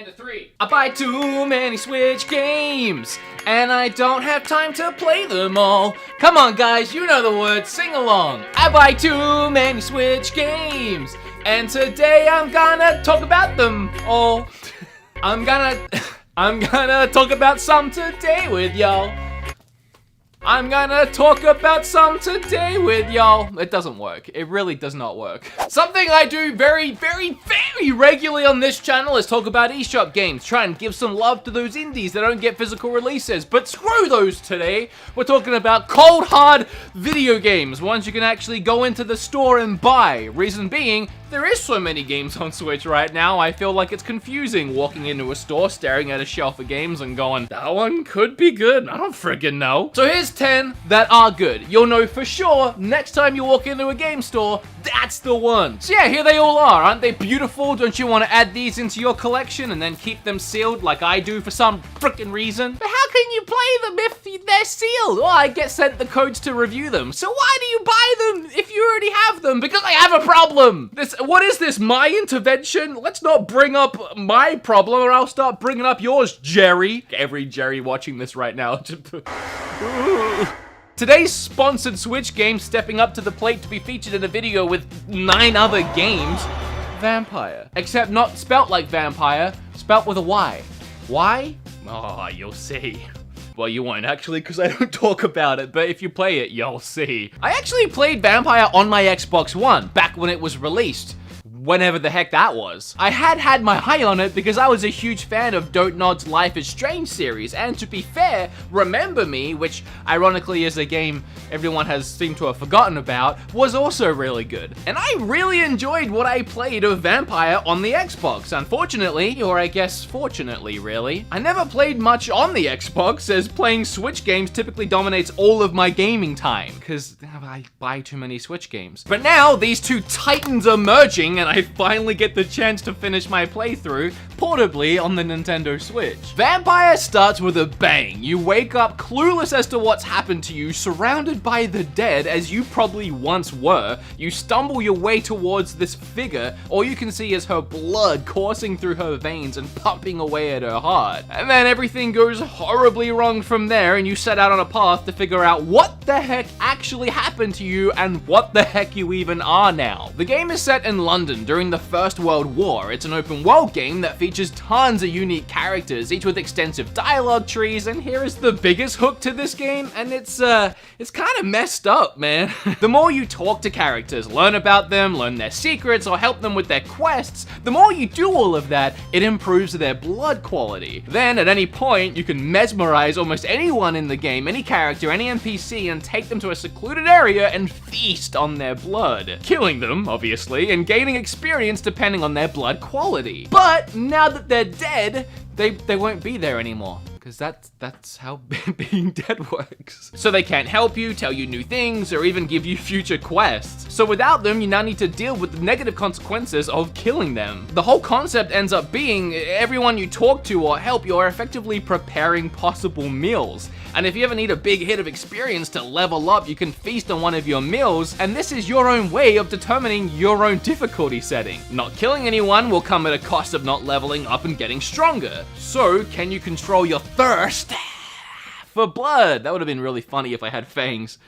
And a 3. I buy too many Switch games, and I don't have time to play them all. Come on, guys, you know the words, sing along. I buy too many Switch games, and today I'm gonna talk about them all. I'm gonna talk about some today with y'all. I'm gonna talk about some today with y'all. It doesn't work. It really does not work. Something I do very regularly on this channel is talk about eShop games. Try and give some love to those indies that don't get physical releases. But screw those today. We're talking about cold, hard video games. Ones you can actually go into the store and buy. Reason being, there is so many games on Switch right now, I feel like it's confusing walking into a store, staring at a shelf of games and going, that one could be good. I don't friggin' know. So here's 10 that are good. You'll know for sure next time you walk into a game store, that's the one. So yeah, here they all are. Aren't they beautiful? Don't you want to add these into your collection and then keep them sealed like I do for some frickin' reason? But how can you play them if they're sealed? Oh, I get sent the codes to review them. So why do you buy them if you already have them? Because I have a problem. What is this, my intervention? Let's not bring up my problem or I'll start bringing up yours, Jerry. Every Jerry watching this right now. Today's sponsored Switch game stepping up to the plate to be featured in a video with 9 other games. Vampire. Except not spelt like vampire, spelt with a Y. Why? Oh, you'll see. Well, you won't actually, because I don't talk about it, but if you play it, you'll see. I actually played Vampire on my Xbox One, back when it was released. Whenever the heck that was. I had my eye on it because I was a huge fan of Dontnod's Life is Strange series, and to be fair, Remember Me, which ironically is a game everyone has seemed to have forgotten about, was also really good. And I really enjoyed what I played of Vampire on the Xbox. Unfortunately, or I guess fortunately really, I never played much on the Xbox, as playing Switch games typically dominates all of my gaming time, because I buy too many Switch games. But now, these two titans are merging, and I finally get the chance to finish my playthrough portably on the Nintendo Switch. Vampire starts with a bang. You wake up clueless as to what's happened to you, surrounded by the dead, as you probably once were. You stumble your way towards this figure. All you can see is her blood coursing through her veins and pumping away at her heart. And then everything goes horribly wrong from there, and you set out on a path to figure out what the heck actually happened to you and what the heck you even are now. The game is set in London during the First World War. It's an open world game that features tons of unique characters, each with extensive dialogue trees, and here is the biggest hook to this game, and it's kind of messed up, man. The more you talk to characters, learn about them, learn their secrets, or help them with their quests, the more you do all of that, it improves their blood quality. Then, at any point, you can mesmerize almost anyone in the game, any character, any NPC, and take them to a secluded area and feast on their blood. Killing them, obviously, and gaining experience depending on their blood quality. But now that they're dead, they won't be there anymore. Because that's how being dead works. So they can't help you, tell you new things, or even give you future quests. So without them, you now need to deal with the negative consequences of killing them. The whole concept ends up being everyone you talk to or help, you are effectively preparing possible meals. And if you ever need a big hit of experience to level up, you can feast on one of your meals, and this is your own way of determining your own difficulty setting. Not killing anyone will come at a cost of not leveling up and getting stronger. So, can you control your thirst for blood? That would have been really funny if I had fangs.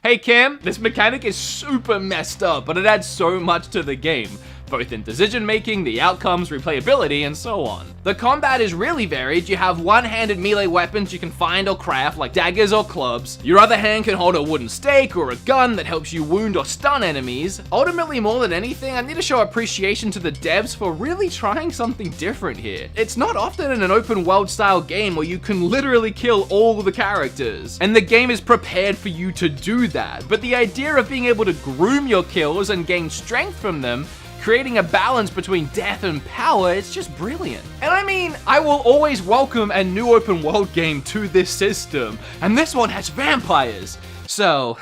Hey Cam, this mechanic is super messed up, but it adds so much to the game, both in decision making, the outcomes, replayability, and so on. The combat is really varied. You have one-handed melee weapons you can find or craft, like daggers or clubs. Your other hand can hold a wooden stake or a gun that helps you wound or stun enemies. Ultimately, more than anything, I need to show appreciation to the devs for really trying something different here. It's not often in an open world style game where you can literally kill all the characters, and the game is prepared for you to do that. But the idea of being able to groom your kills and gain strength from them, creating a balance between death and power, it's just brilliant. And I mean, I will always welcome a new open world game to this system, and this one has vampires. So,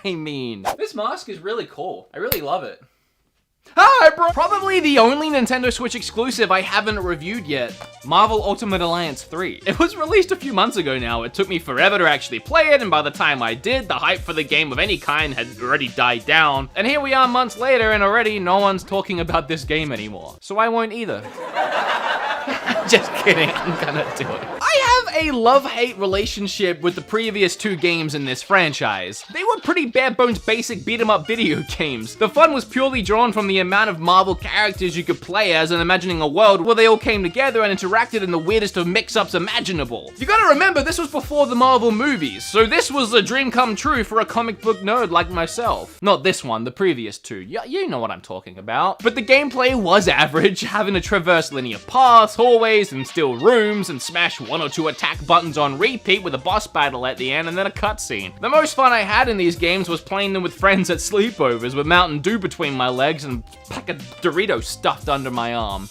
I mean, this mask is really cool. I really love it. Hi, bro! Probably the only Nintendo Switch exclusive I haven't reviewed yet, Marvel Ultimate Alliance 3. It was released a few months ago now. It took me forever to actually play it, and by the time I did, the hype for the game of any kind had already died down. And here we are months later, and already no one's talking about this game anymore. So I won't either. Just kidding, I'm gonna do it. I have a love-hate relationship with the previous 2 games in this franchise. They were pretty bare-bones basic beat-em-up video games. The fun was purely drawn from the amount of Marvel characters you could play as and imagining a world where they all came together and interacted in the weirdest of mix-ups imaginable. You gotta remember, this was before the Marvel movies, so this was a dream come true for a comic book nerd like myself. Not this one, the previous 2. You know what I'm talking about. But the gameplay was average, having to traverse linear paths, hallways, and still rooms, and smash 1 or 2 attack buttons on repeat with a boss battle at the end and then a cutscene. The most fun I had in these games was playing them with friends at sleepovers with Mountain Dew between my legs and a pack of Doritos stuffed under my arm.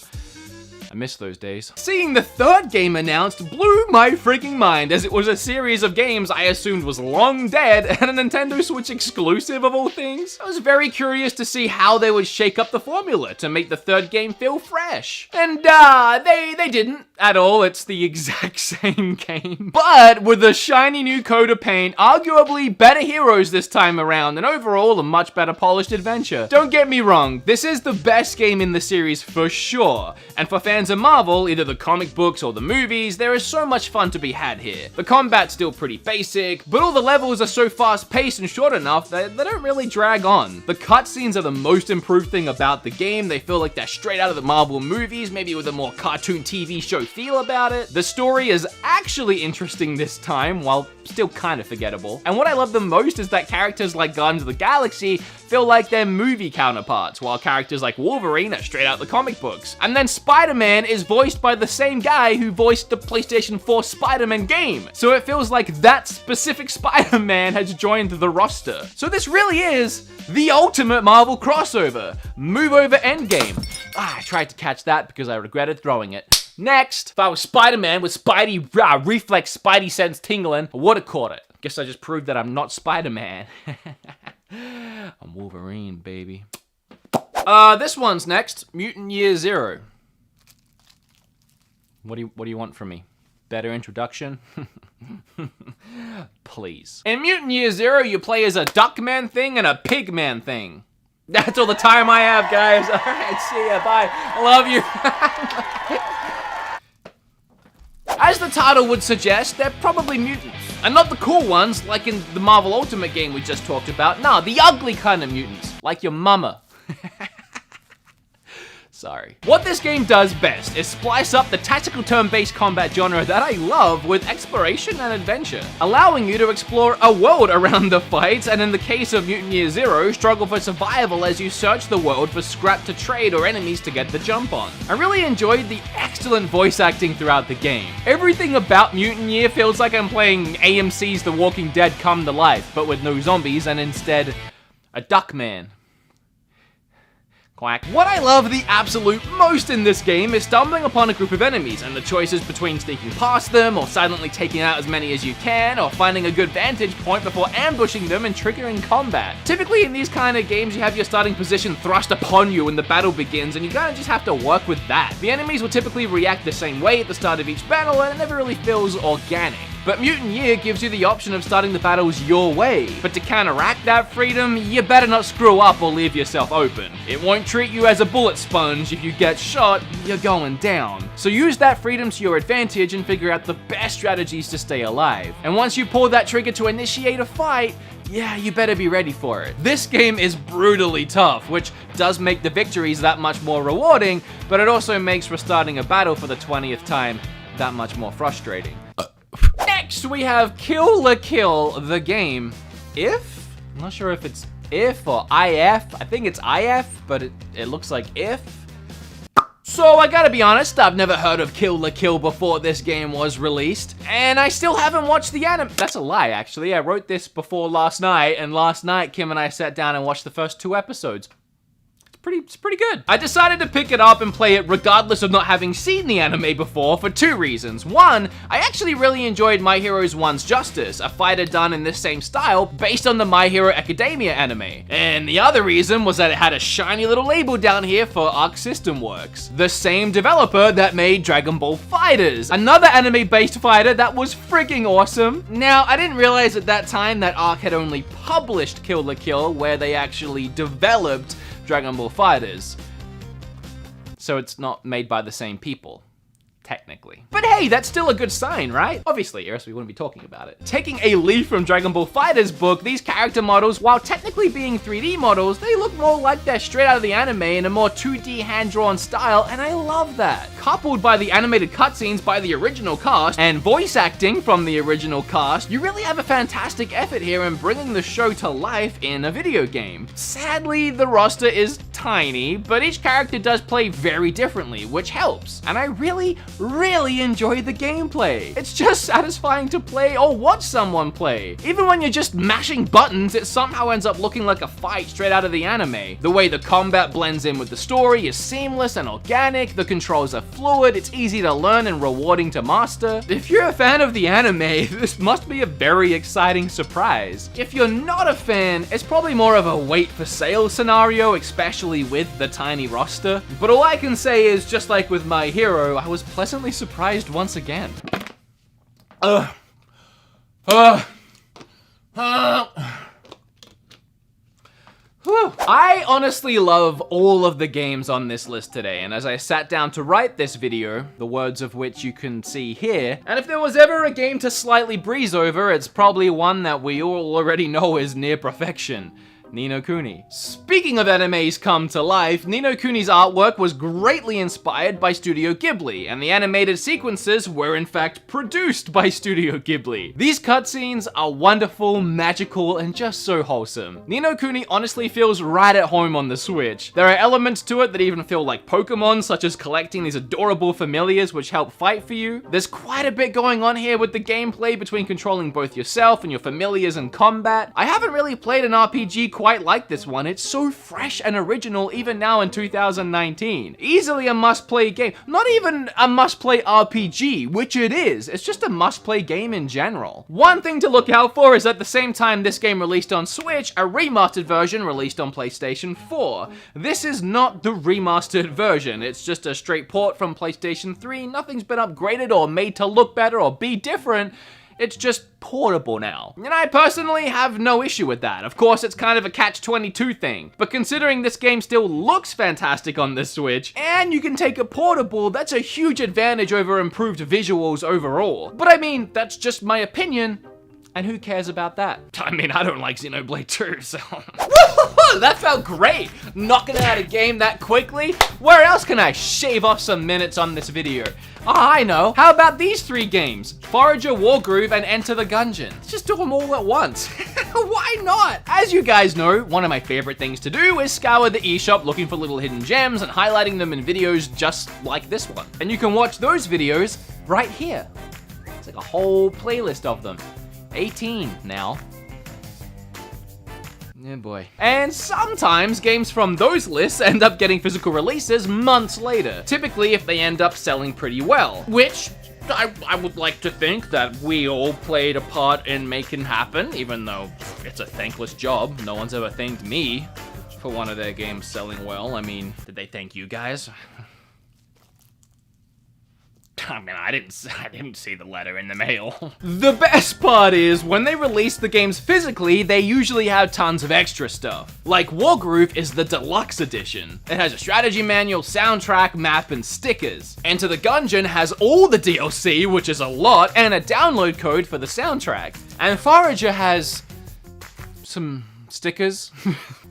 I miss those days. Seeing the 3rd game announced blew my freaking mind, as it was a series of games I assumed was long dead and a Nintendo Switch exclusive of all things. I was very curious to see how they would shake up the formula to make the 3rd game feel fresh. And they didn't at all. It's the exact same game, but with a shiny new coat of paint, arguably better heroes this time around, and overall a much better polished adventure. Don't get me wrong, this is the best game in the series for sure, and for fans of Marvel, either the comic books or the movies, there is so much fun to be had here. The combat's still pretty basic, but all the levels are so fast-paced and short enough that they don't really drag on. The cutscenes are the most improved thing about the game. They feel like they're straight out of the Marvel movies, maybe with a more cartoon TV show feel about it. The story is actually interesting this time, while still kind of forgettable. And what I love the most is that characters like Guardians of the Galaxy feel like their movie counterparts, while characters like Wolverine are straight out the comic books. And then Spider-Man is voiced by the same guy who voiced the PlayStation 4 Spider-Man game. So it feels like that specific Spider-Man has joined the roster. So this really is the ultimate Marvel crossover. Move over Endgame. I tried to catch that because I regretted throwing it. Next, if I was Spider-Man with Spidey reflex Spidey sense tingling, I would have caught it. Guess I just proved that I'm not Spider-Man. I'm Wolverine, baby. This one's next. Mutant Year Zero. What do you want from me? Better introduction? Please. In Mutant Year Zero, you play as a Duckman thing and a Pigman thing. That's all the time I have, guys. All right, see ya. Bye. I love you. As the title would suggest, they're probably mutants. And not the cool ones, like in the Marvel Ultimate game we just talked about. Nah, the ugly kind of mutants. Like your mama. Sorry. What this game does best is splice up the tactical turn-based combat genre that I love with exploration and adventure, allowing you to explore a world around the fights, and in the case of Mutant Year Zero, struggle for survival as you search the world for scrap to trade or enemies to get the jump on. I really enjoyed the excellent voice acting throughout the game. Everything about Mutant Year feels like I'm playing AMC's The Walking Dead come to life, but with no zombies and instead a Duckman. Quack. What I love the absolute most in this game is stumbling upon a group of enemies and the choices between sneaking past them or silently taking out as many as you can or finding a good vantage point before ambushing them and triggering combat. Typically in these kind of games you have your starting position thrust upon you when the battle begins and you kinda just have to work with that. The enemies will typically react the same way at the start of each battle and it never really feels organic. But Mutant Year gives you the option of starting the battles your way. But to counteract that freedom, you better not screw up or leave yourself open. It won't treat you as a bullet sponge. If you get shot, you're going down. So use that freedom to your advantage and figure out the best strategies to stay alive. And once you pull that trigger to initiate a fight, yeah, you better be ready for it. This game is brutally tough, which does make the victories that much more rewarding, but it also makes restarting a battle for the 20th time that much more frustrating. Next, we have Kill la Kill, the game. If? I'm not sure if it's if or IF. I think it's IF, but it looks like if. So I gotta be honest, I've never heard of Kill la Kill before this game was released, and I still haven't watched the anime. That's a lie, actually. I wrote this last night, and last night Kim and I sat down and watched the first 2 episodes. It's pretty good. I decided to pick it up and play it regardless of not having seen the anime before for 2 reasons. One, I actually really enjoyed My Hero's One's Justice, a fighter done in this same style based on the My Hero Academia anime. And the other reason was that it had a shiny little label down here for Arc System Works, the same developer that made Dragon Ball FighterZ, another anime-based fighter that was freaking awesome. Now, I didn't realize at that time that Arc had only published Kill la Kill, where they actually developed Dragon Ball FighterZ. So it's not made by the same people. Technically. But hey, that's still a good sign, right? Obviously, or else we wouldn't be talking about it. Taking a leaf from Dragon Ball FighterZ book, these character models, while technically being 3D models, they look more like they're straight out of the anime in a more 2D hand-drawn style, and I love that. Coupled by the animated cutscenes by the original cast, and voice acting from the original cast, you really have a fantastic effort here in bringing the show to life in a video game. Sadly, the roster is tiny, but each character does play very differently, which helps. And I really enjoy the gameplay. It's just satisfying to play or watch someone play. Even when you're just mashing buttons, it somehow ends up looking like a fight straight out of the anime. The way the combat blends in with the story is seamless and organic, the controls are fluid, it's easy to learn and rewarding to master. If you're a fan of the anime, this must be a very exciting surprise. If you're not a fan, it's probably more of a wait for sale scenario, especially with the tiny roster. But all I can say is, just like with My Hero, I was pleasantly surprised once again. I honestly love all of the games on this list today, and as I sat down to write this video, the words of which you can see here, and if there was ever a game to slightly breeze over, it's probably one that we all already know is near perfection. Ni no Kuni. Speaking of animes come to life, Ni no Kuni's artwork was greatly inspired by Studio Ghibli, and the animated sequences were in fact produced by Studio Ghibli. These cutscenes are wonderful, magical, and just so wholesome. Ni no Kuni honestly feels right at home on the Switch. There are elements to it that even feel like Pokemon, such as collecting these adorable familiars which help fight for you. There's quite a bit going on here with the gameplay between controlling both yourself and your familiars in combat. I haven't really played an RPG quite like this one. It's so fresh and original even now in 2019. Easily a must-play game. Not even a must-play RPG, which it is. It's just a must-play game in general. One thing to look out for is at the same time this game released on Switch, a remastered version released on PlayStation 4. This is not the remastered version. It's just a straight port from PlayStation 3. Nothing's been upgraded or made to look better or be different. It's just portable now. And I personally have no issue with that. Of course, it's kind of a catch-22 thing. But considering this game still looks fantastic on the Switch, and you can take it portable, that's a huge advantage over improved visuals overall. But I mean, that's just my opinion. And who cares about that? I mean, I don't like Xenoblade 2, so... That felt great! Knocking out a game that quickly? Where else can I shave off some minutes on this video? I know. How about these 3 games? Forager, Wargroove, and Enter the Gungeon. Let's just do them all at once. Why not? As you guys know, one of my favorite things to do is scour the eShop looking for little hidden gems and highlighting them in videos just like this one. And you can watch those videos right here. It's like a whole playlist of them. 18 now. Yeah, boy. And sometimes games from those lists end up getting physical releases months later. Typically if they end up selling pretty well, which I would like to think that we all played a part in making happen, even though it's a thankless job. No one's ever thanked me for one of their games selling well. I mean, did they thank you guys? I mean, I didn't see the letter in the mail. The best part is, when they release the games physically, they usually have tons of extra stuff. Like Wargroove is the deluxe edition. It has a strategy manual, soundtrack, map, and stickers. Enter the Gungeon has all the DLC, which is a lot, and a download code for the soundtrack. And Forager has some stickers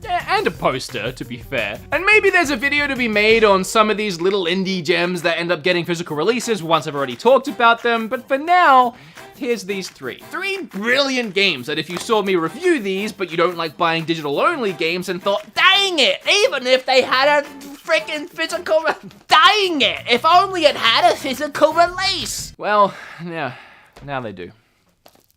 and a poster, to be fair. And maybe there's a video to be made on some of these little indie gems that end up getting physical releases once I've already talked about them, but for now, here's these 3. 3 brilliant games that if you saw me review these, but you don't like buying digital-only games and thought, dang it, even if they had a freaking physical, dang it, if only it had a physical release. Well, yeah, now they do.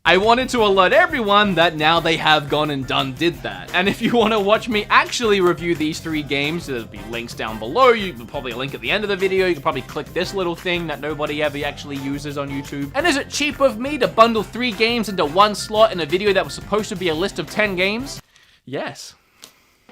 I wanted to alert everyone that now they have gone and did that. And if you want to watch me actually review these 3 games, there'll be links down below. You can probably a link at the end of the video. You can probably click this little thing that nobody ever actually uses on YouTube. And is it cheap of me to bundle 3 games into one slot in a video that was supposed to be a list of 10 games? Yes.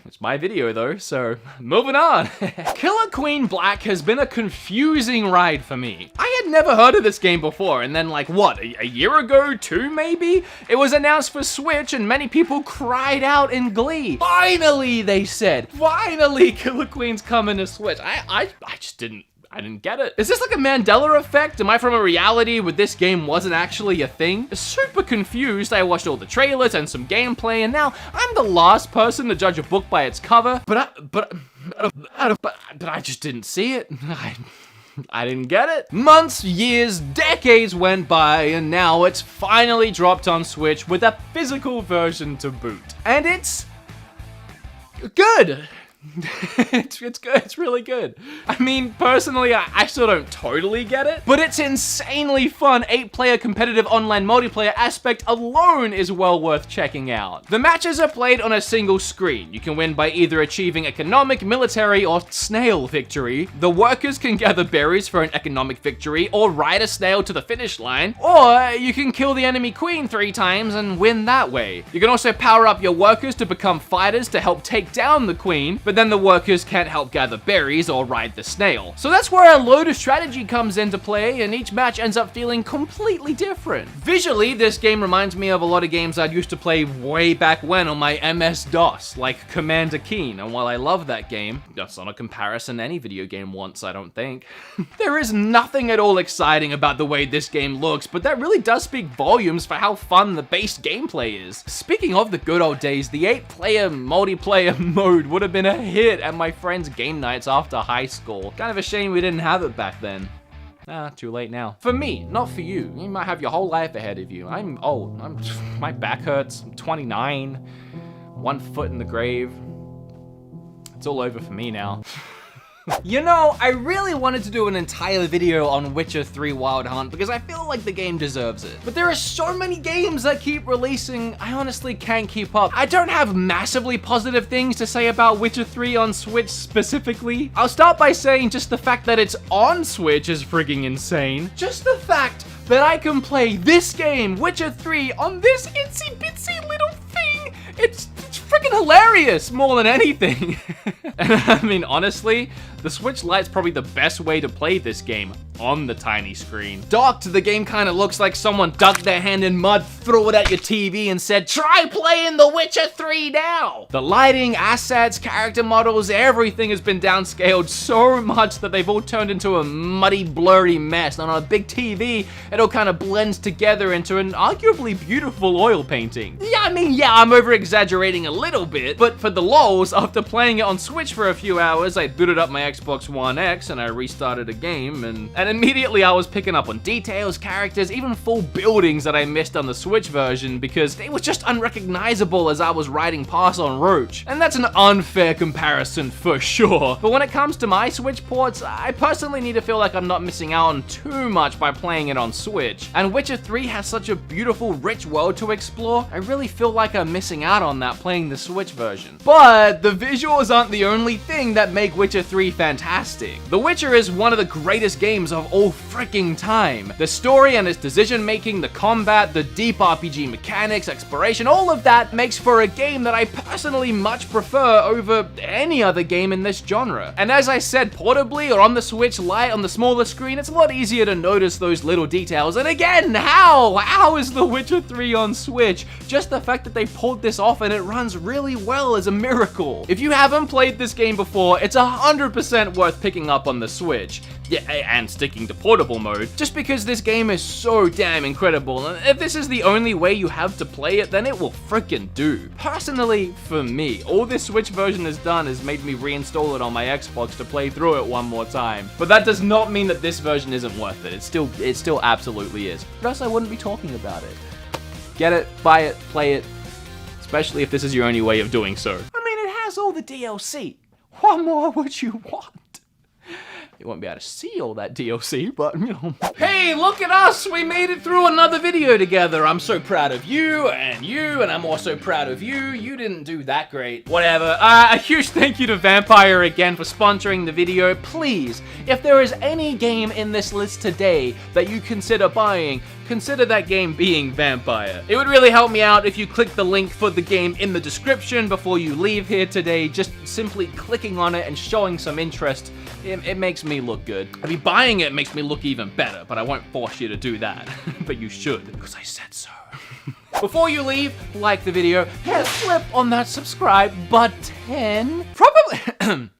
It's my video though, so moving on. Killer Queen Black has been a confusing ride for me. I had never heard of this game before, and then like, what, a year ago, 2 maybe? It was announced for Switch and many people cried out in glee. Finally, they said, finally Killer Queen's coming to Switch. I just didn't I didn't get it. Is this like a Mandela effect? Am I from a reality where this game wasn't actually a thing? Super confused. I watched all the trailers and some gameplay, and now I'm the last person to judge a book by its cover. But I just didn't see it. I didn't get it. Months, years, decades went by, and now it's finally dropped on Switch with a physical version to boot. And it's good. It's good. It's really good. I mean, personally, I still don't totally get it, but it's insanely fun. 8-player competitive online multiplayer aspect alone is well worth checking out. The matches are played on a single screen. You can win by either achieving economic, military, or snail victory. The workers can gather berries for an economic victory, or ride a snail to the finish line, or you can kill the enemy queen 3 times and win that way. You can also power up your workers to become fighters to help take down the queen, but then the workers can't help gather berries or ride the snail. So that's where a load of strategy comes into play, and each match ends up feeling completely different. Visually, this game reminds me of a lot of games I'd used to play way back when on my MS-DOS, like Commander Keen, and while I love that game, that's not a comparison any video game wants, I don't think. There is nothing at all exciting about the way this game looks, but that really does speak volumes for how fun the base gameplay is. Speaking of the good old days, the 8-player multiplayer mode would have been a hit at my friends' game nights after high school. Kind of a shame we didn't have it back then. Too late now. For me, not for you. You might have your whole life ahead of you. I'm old. My back hurts. I'm 29. 1 foot in the grave. It's all over for me now. You know, I really wanted to do an entire video on Witcher 3 Wild Hunt because I feel like the game deserves it. But there are so many games that keep releasing, I honestly can't keep up. I don't have massively positive things to say about Witcher 3 on Switch specifically. I'll start by saying just the fact that it's on Switch is frigging insane. Just the fact that I can play this game, Witcher 3, on this itsy bitsy little thing, it's freaking hilarious more than anything. And I mean, honestly, the Switch Lite's probably the best way to play this game on the tiny screen. Docked, the game kind of looks like someone dug their hand in mud, threw it at your TV and said, try playing The Witcher 3 now! The lighting, assets, character models, everything has been downscaled so much that they've all turned into a muddy, blurry mess. And on a big TV, it all kind of blends together into an arguably beautiful oil painting. Yeah, I'm over-exaggerating a little bit, but for the lols, after playing it on Switch for a few hours, I booted up my Xbox One X and I restarted a game, and immediately I was picking up on details, characters, even full buildings that I missed on the Switch version because they were just unrecognizable as I was riding past on Roach. And that's an unfair comparison for sure. But when it comes to my Switch ports, I personally need to feel like I'm not missing out on too much by playing it on Switch. And Witcher 3 has such a beautiful, rich world to explore, I really feel like I'm missing out on that playing the Switch version. But the visuals aren't the only thing that make Witcher 3 fantastic. The Witcher is one of the greatest games of all freaking time. The story and its decision making, the combat, the deep RPG mechanics, exploration, all of that makes for a game that I personally much prefer over any other game in this genre. And as I said, portably or on the Switch Lite on the smaller screen, it's a lot easier to notice those little details. And again, how is The Witcher 3 on Switch? Just the fact that they pulled this off and it runs really well is a miracle. If you haven't played this game before, it's 100% worth picking up on the Switch. Yeah, and sticking to portable mode, just because this game is so damn incredible, and if this is the only way you have to play it, then it will frickin' do. Personally, for me, all this Switch version has done is made me reinstall it on my Xbox to play through it one more time. But that does not mean that this version isn't worth it. It still absolutely is. Or else I wouldn't be talking about it. Get it, buy it, play it, especially if this is your only way of doing so. I mean, it has all the DLC. What more would you want? You won't be able to see all that DLC, but you know. Hey, look at us! We made it through another video together. I'm so proud of you, and I'm also proud of you. You didn't do that great. Whatever. A huge thank you to Vampire again for sponsoring the video. Please, if there is any game in this list today that you consider buying, consider that game being Vampire. It would really help me out if you click the link for the game in the description before you leave here today. Just simply clicking on it and showing some interest, it makes me look good. I mean, buying it makes me look even better, but I won't force you to do that. But you should, because I said so. Before you leave, like the video, hit flip on that subscribe button. Probably